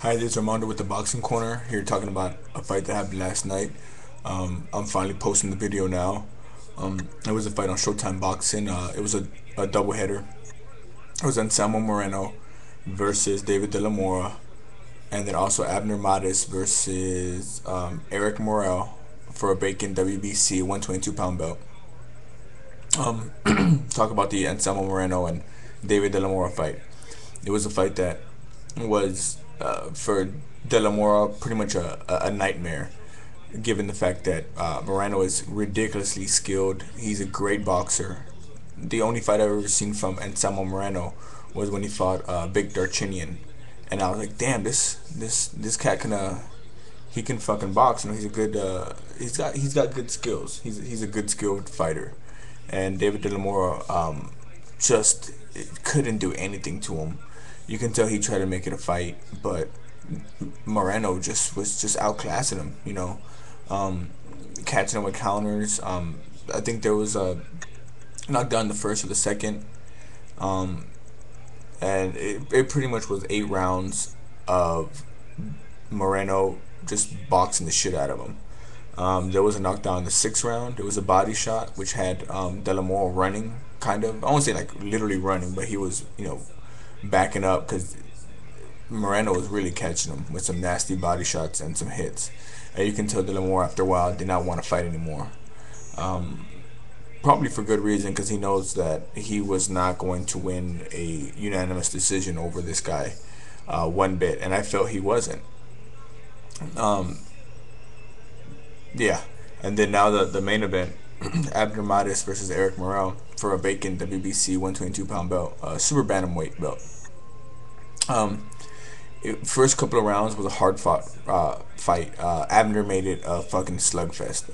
Hi, this is Armando with the Boxing Corner, here talking about a fight that happened last night. I'm finally posting the video now. It was a fight on Showtime Boxing. It was a doubleheader. It was Anselmo Moreno versus David De La Mora, and then also Abner Mares versus Eric Morel for a vacant WBC 122-pound belt. Talk about the Anselmo Moreno and David De La Mora fight. It was a fight that was for De La Mora pretty much a nightmare, given the fact that Moreno is ridiculously skilled. He's a great boxer. The only fight I've ever seen from Anselmo Moreno was when he fought Big Darchinian, and I was like, damn, this cat can he can fucking box. You know, he's a good he's got good skills. He's a good skilled fighter, and David De La Mora just couldn't do anything to him. You can tell he tried to make it a fight, but Moreno just was just outclassing him. Catching him with counters. I think there was a knockdown the first or the second, um, and it pretty much was 8 rounds of Moreno just boxing the shit out of him. There was a knockdown in the 6th round. It was a body shot which had De La Mora running, kind of. I won't say like literally running, but he was backing up because Moreno was really catching him with some nasty body shots and some hits. And you can tell De La Mora after a while did not want to fight anymore. Probably for good reason, because he knows that he was not going to win a unanimous decision over this guy one bit, and I felt he wasn't. Um, yeah, and then now the main event, Abner Mares versus Eric Morel for a vacant WBC 122-pound belt, super bantamweight belt. Um, First couple of rounds was a hard fought fight. Abner made it a fucking slugfest.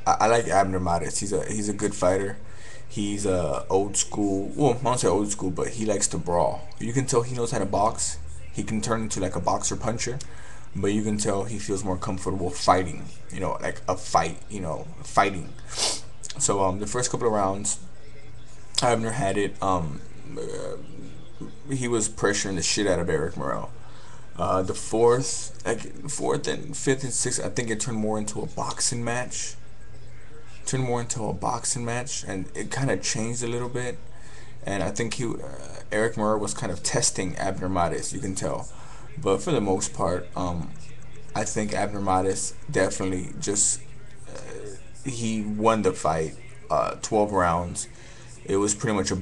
I like Abner Mares. He's a good fighter. He's old school. Well, I don't say old school, but he likes to brawl. You can tell he knows how to box. He can turn into like a boxer puncher, but you can tell he feels more comfortable fighting. Like a fight. Fighting. So the first couple of rounds, Abner had it. He was pressuring the shit out of Eric Morel. The fourth and fifth and sixth, I think it turned more into a boxing match. And it kind of changed a little bit. And I think Eric Morel was kind of testing Abner Mares. You can tell, but for the most part, I think Abner Mares definitely just he won the fight. 12 rounds. It was pretty much I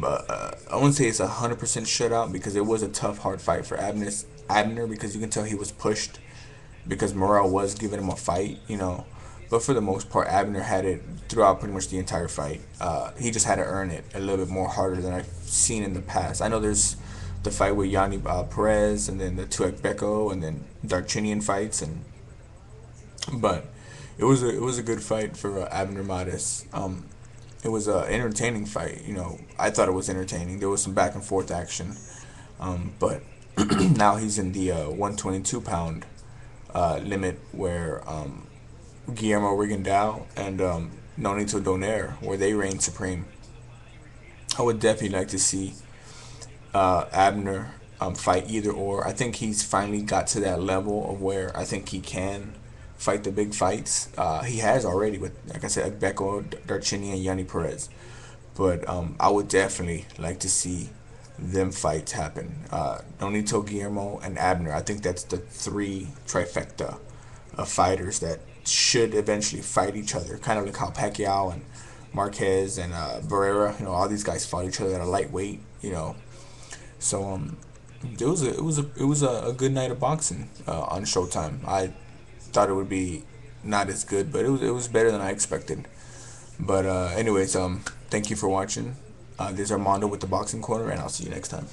wouldn't say it's 100% shutout, because it was a tough, hard fight for Abner, because you can tell he was pushed because Morel was giving him a fight. But for the most part, Abner had it throughout pretty much the entire fight. He just had to earn it a little bit more harder than I've seen in the past. I know there's the fight with Yanni Perez, and then the Tuek Beko, and then Darchinian fights, but it was a good fight for Abner Mares. It was an entertaining fight. I thought it was entertaining. There was some back and forth action, but now he's in the 122-pound limit, where Guillermo Rigondeaux and Nonito Donaire, where they reign supreme. I would definitely like to see Abner fight either or. I think he's finally got to that level of where I think he can fight the big fights. He has already with, like I said, Beko, Darchini, and Yanni Perez. But I would definitely like to see them fights happen. Nonito, Guillermo, and Abner. I think that's the three trifecta of fighters that should eventually fight each other. Kind of like how Pacquiao and Marquez and Barrera, all these guys fought each other at a lightweight. So it was a good night of boxing on Showtime. I thought it would be not as good, but it was better than I expected. But anyways, thank you for watching. This is Armando with the Boxing Corner, and I'll see you next time.